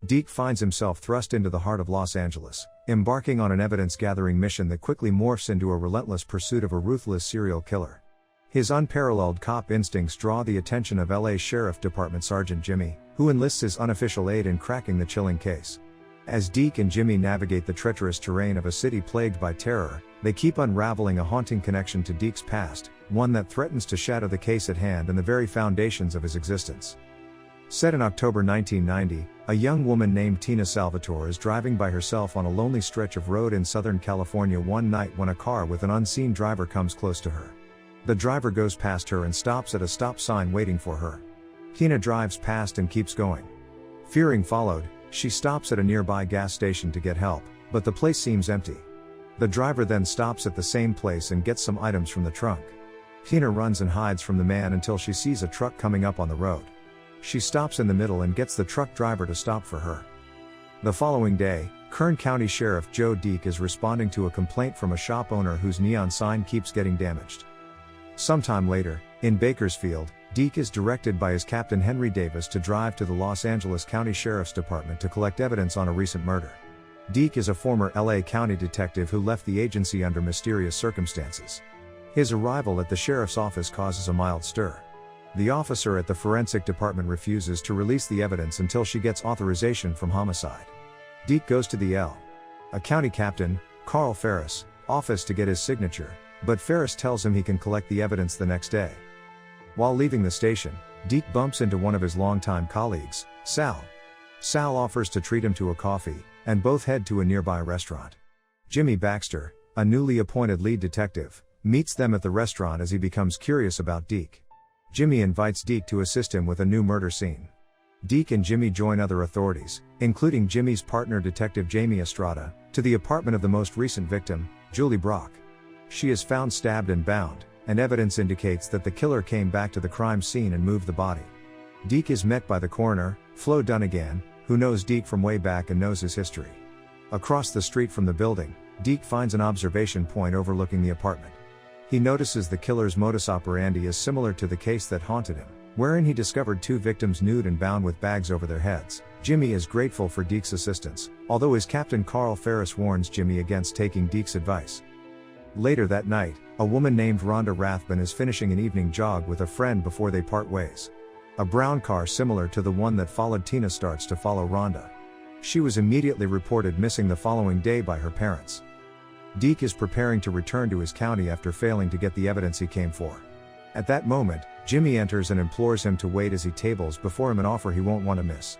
Deke finds himself thrust into the heart of Los Angeles, embarking on an evidence-gathering mission that quickly morphs into a relentless pursuit of a ruthless serial killer. His unparalleled cop instincts draw the attention of LA Sheriff Department Sergeant Jimmy, who enlists his unofficial aid in cracking the chilling case. As Deke and Jimmy navigate the treacherous terrain of a city plagued by terror, they keep unraveling a haunting connection to Deke's past, one that threatens to shatter the case at hand and the very foundations of his existence. Set in October 1990, a young woman named Tina Salvatore is driving by herself on a lonely stretch of road in Southern California one night when a car with an unseen driver comes close to her. The driver goes past her and stops at a stop sign waiting for her. Tina drives past and keeps going. Fearing followed, she stops at a nearby gas station to get help, but the place seems empty. The driver then stops at the same place and gets some items from the trunk. Tina runs and hides from the man until she sees a truck coming up on the road. She stops in the middle and gets the truck driver to stop for her. The following day, Kern County Sheriff Joe Deke is responding to a complaint from a shop owner whose neon sign keeps getting damaged. Sometime later, in Bakersfield, Deke is directed by his captain Henry Davis to drive to the Los Angeles County Sheriff's Department to collect evidence on a recent murder. Deke is a former LA County detective who left the agency under mysterious circumstances. His arrival at the sheriff's office causes a mild stir. The officer at the forensic department refuses to release the evidence until she gets authorization from homicide. Deke goes to the L.A. County captain, Carl Ferris, office to get his signature, but Ferris tells him he can collect the evidence the next day. While leaving the station, Deke bumps into one of his longtime colleagues, Sal. Sal offers to treat him to a coffee, and both head to a nearby restaurant. Jimmy Baxter, a newly appointed lead detective, meets them at the restaurant as he becomes curious about Deke. Jimmy invites Deke to assist him with a new murder scene. Deke and Jimmy join other authorities, including Jimmy's partner Detective Jamie Estrada, to the apartment of the most recent victim, Julie Brock. She is found stabbed and bound, and evidence indicates that the killer came back to the crime scene and moved the body. Deke is met by the coroner, Flo Dunnigan, who knows Deke from way back and knows his history. Across the street from the building, Deke finds an observation point overlooking the apartment. He notices the killer's modus operandi is similar to the case that haunted him, wherein he discovered two victims nude and bound with bags over their heads. Jimmy is grateful for Deke's assistance, although his captain Carl Ferris warns Jimmy against taking Deke's advice. Later that night, a woman named Rhonda Rathbun is finishing an evening jog with a friend before they part ways. A brown car similar to the one that followed Tina starts to follow Rhonda. She was immediately reported missing the following day by her parents. Deke is preparing to return to his county after failing to get the evidence he came for. At that moment, Jimmy enters and implores him to wait as he tables before him an offer he won't want to miss.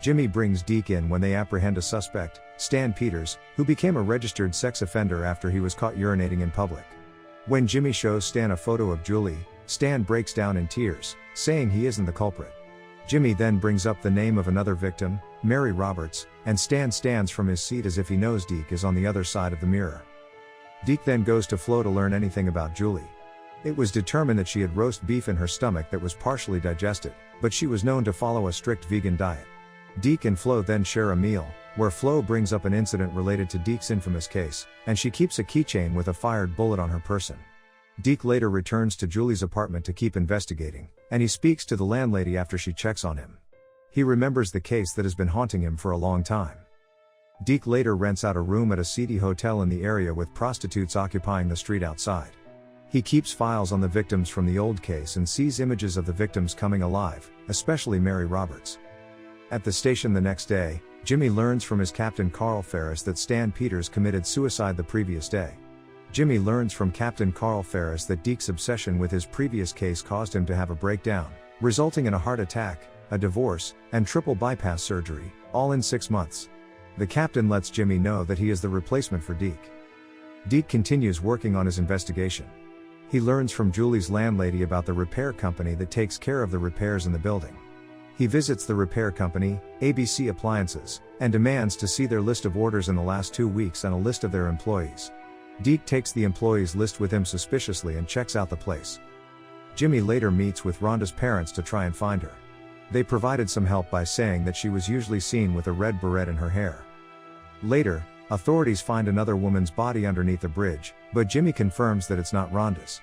Jimmy brings Deke in when they apprehend a suspect, Stan Peters, who became a registered sex offender after he was caught urinating in public. When Jimmy shows Stan a photo of Julie, Stan breaks down in tears, saying he isn't the culprit. Jimmy then brings up the name of another victim, Mary Roberts, and Stan stands from his seat as if he knows Deke is on the other side of the mirror. Deke then goes to Flo to learn anything about Julie. It was determined that she had roast beef in her stomach that was partially digested, but she was known to follow a strict vegan diet. Deke and Flo then share a meal, where Flo brings up an incident related to Deke's infamous case, and she keeps a keychain with a fired bullet on her person. Deke later returns to Julie's apartment to keep investigating, and he speaks to the landlady after she checks on him. He remembers the case that has been haunting him for a long time. Deke later rents out a room at a seedy hotel in the area with prostitutes occupying the street outside. He keeps files on the victims from the old case and sees images of the victims coming alive, especially Mary Roberts. At the station the next day, Jimmy learns from his captain Carl Ferris that Stan Peters committed suicide the previous day. Jimmy learns from Captain Carl Ferris that Deke's obsession with his previous case caused him to have a breakdown, resulting in a heart attack, a divorce, and triple bypass surgery, all in 6 months. The captain lets Jimmy know that he is the replacement for Deke. Deke continues working on his investigation. He learns from Julie's landlady about the repair company that takes care of the repairs in the building. He visits the repair company, ABC Appliances, and demands to see their list of orders in the last 2 weeks and a list of their employees. Deke takes the employees' list with him suspiciously and checks out the place. Jimmy later meets with Rhonda's parents to try and find her. They provided some help by saying that she was usually seen with a red beret in her hair. Later, authorities find another woman's body underneath a bridge, but Jimmy confirms that it's not Rhonda's.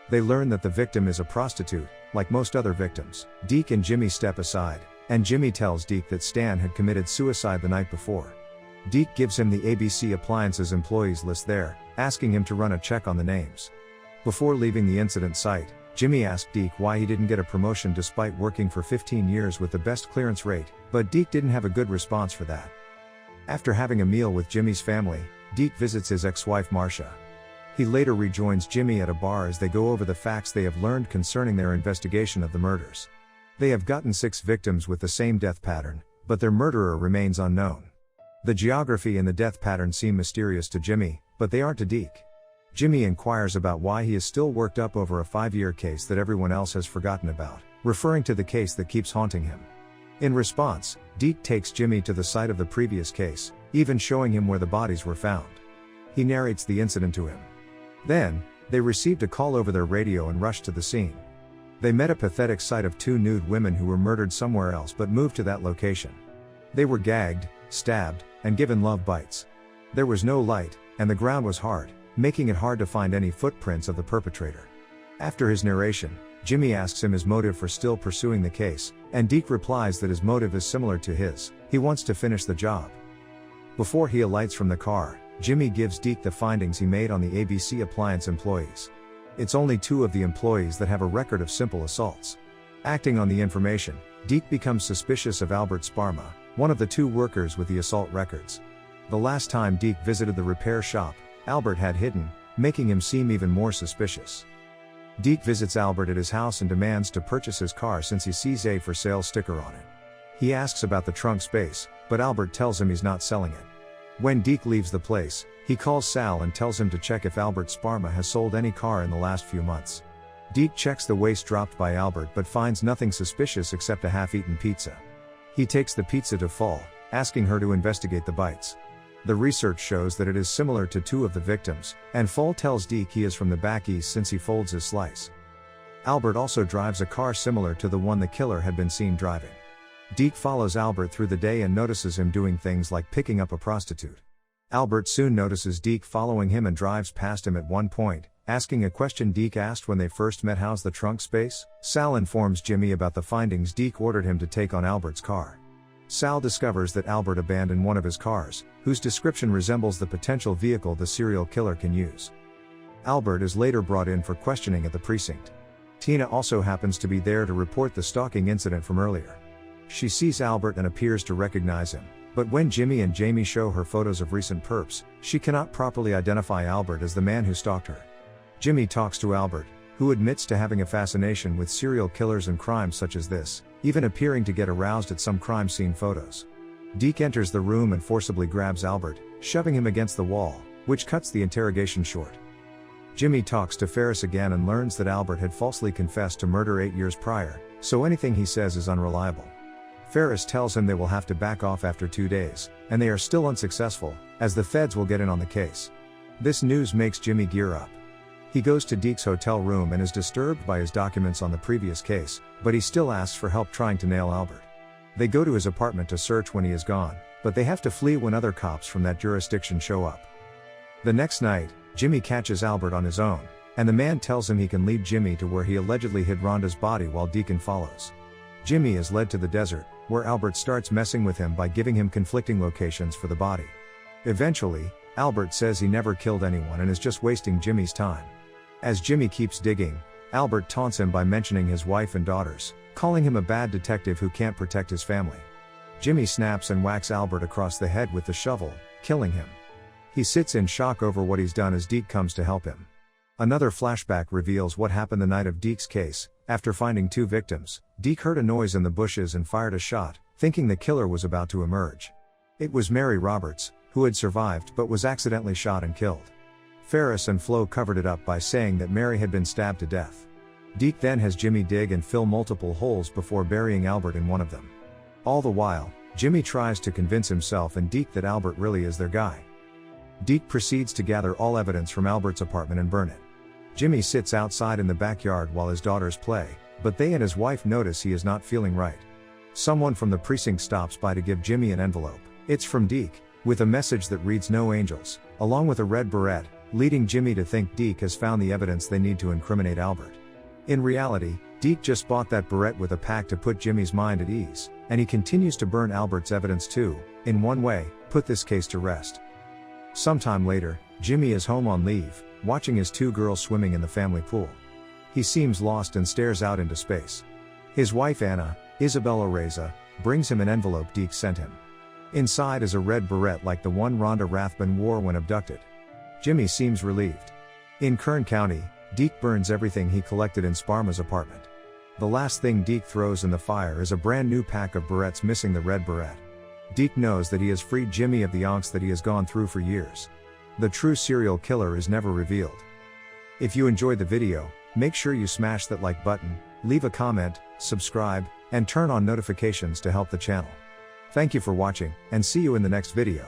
They learn that the victim is a prostitute, like most other victims. Deke and Jimmy step aside, and Jimmy tells Deke that Stan had committed suicide the night before. Deke gives him the ABC Appliances employees list there, asking him to run a check on the names. Before leaving the incident site, Jimmy asked Deke why he didn't get a promotion despite working for 15 years with the best clearance rate, but Deke didn't have a good response for that. After having a meal with Jimmy's family, Deke visits his ex-wife Marcia. He later rejoins Jimmy at a bar as they go over the facts they have learned concerning their investigation of the murders. They have gotten 6 victims with the same death pattern, but their murderer remains unknown. The geography and the death pattern seem mysterious to Jimmy, but they aren't to Deke. Jimmy inquires about why he is still worked up over a 5-year case that everyone else has forgotten about, referring to the case that keeps haunting him. In response, Deke takes Jimmy to the site of the previous case, even showing him where the bodies were found. He narrates the incident to him. Then, they received a call over their radio and rushed to the scene. They met a pathetic sight of 2 nude women who were murdered somewhere else but moved to that location. They were gagged, stabbed, and given love bites. There was no light, and the ground was hard, making it hard to find any footprints of the perpetrator. After his narration, Jimmy asks him his motive for still pursuing the case, and Deke replies that his motive is similar to his: he wants to finish the job. Before he alights from the car, Jimmy gives Deke the findings he made on the ABC Appliance employees. It's only 2 of the employees that have a record of simple assaults. Acting on the information, Deke becomes suspicious of Albert Sparma, one of the 2 workers with the assault records. The last time Deke visited the repair shop, Albert had hidden, making him seem even more suspicious. Deke visits Albert at his house and demands to purchase his car since he sees a for sale sticker on it. He asks about the trunk space, but Albert tells him he's not selling it. When Deke leaves the place, he calls Sal and tells him to check if Albert Sparma has sold any car in the last few months. Deke checks the waste dropped by Albert but finds nothing suspicious except a half-eaten pizza. He takes the pizza to Fall, asking her to investigate the bites. The research shows that it is similar to 2 of the victims, and Fall tells Deke he is from the back east since he folds his slice. Albert also drives a car similar to the one the killer had been seen driving. Deke follows Albert through the day and notices him doing things like picking up a prostitute. Albert soon notices Deke following him and drives past him at one point, asking a question Deke asked when they first met: how's the trunk space? Sal informs Jimmy about the findings Deke ordered him to take on Albert's car. Sal discovers that Albert abandoned one of his cars, whose description resembles the potential vehicle the serial killer can use. Albert is later brought in for questioning at the precinct. Tina also happens to be there to report the stalking incident from earlier. She sees Albert and appears to recognize him, but when Jimmy and Jamie show her photos of recent perps, she cannot properly identify Albert as the man who stalked her. Jimmy talks to Albert, who admits to having a fascination with serial killers and crimes such as this, even appearing to get aroused at some crime scene photos. Deke enters the room and forcibly grabs Albert, shoving him against the wall, which cuts the interrogation short. Jimmy talks to Ferris again and learns that Albert had falsely confessed to murder 8 years prior, so anything he says is unreliable. Ferris tells him they will have to back off after 2 days, and they are still unsuccessful, as the feds will get in on the case. This news makes Jimmy gear up. He goes to Deke's hotel room and is disturbed by his documents on the previous case, but he still asks for help trying to nail Albert. They go to his apartment to search when he is gone, but they have to flee when other cops from that jurisdiction show up. The next night, Jimmy catches Albert on his own, and the man tells him he can lead Jimmy to where he allegedly hid Rhonda's body while Deacon follows. Jimmy is led to the desert, where Albert starts messing with him by giving him conflicting locations for the body. Eventually, Albert says he never killed anyone and is just wasting Jimmy's time. As Jimmy keeps digging, Albert taunts him by mentioning his wife and daughters, calling him a bad detective who can't protect his family. Jimmy snaps and whacks Albert across the head with the shovel, killing him. He sits in shock over what he's done as Deke comes to help him. Another flashback reveals what happened the night of Deke's case. After finding 2 victims, Deke heard a noise in the bushes and fired a shot, thinking the killer was about to emerge. It was Mary Roberts, who had survived but was accidentally shot and killed. Ferris and Flo covered it up by saying that Mary had been stabbed to death. Deke then has Jimmy dig and fill multiple holes before burying Albert in one of them. All the while, Jimmy tries to convince himself and Deke that Albert really is their guy. Deke proceeds to gather all evidence from Albert's apartment and burn it. Jimmy sits outside in the backyard while his daughters play, but they and his wife notice he is not feeling right. Someone from the precinct stops by to give Jimmy an envelope. It's from Deke, with a message that reads "No angels," along with a red beret, leading Jimmy to think Deke has found the evidence they need to incriminate Albert. In reality, Deke just bought that beret with a pack to put Jimmy's mind at ease, and he continues to burn Albert's evidence to, in one way, put this case to rest. Sometime later, Jimmy is home on leave, watching his 2 girls swimming in the family pool. He seems lost and stares out into space. His wife Anna, Isabella Reza, brings him an envelope Deke sent him. Inside is a red beret like the one Rhonda Rathbun wore when abducted. Jimmy seems relieved. In Kern County, Deke burns everything he collected in Sparma's apartment. The last thing Deke throws in the fire is a brand new pack of berets missing the red beret. Deke knows that he has freed Jimmy of the angst that he has gone through for years. The true serial killer is never revealed. If you enjoyed the video, make sure you smash that like button, leave a comment, subscribe, and turn on notifications to help the channel. Thank you for watching, and see you in the next video.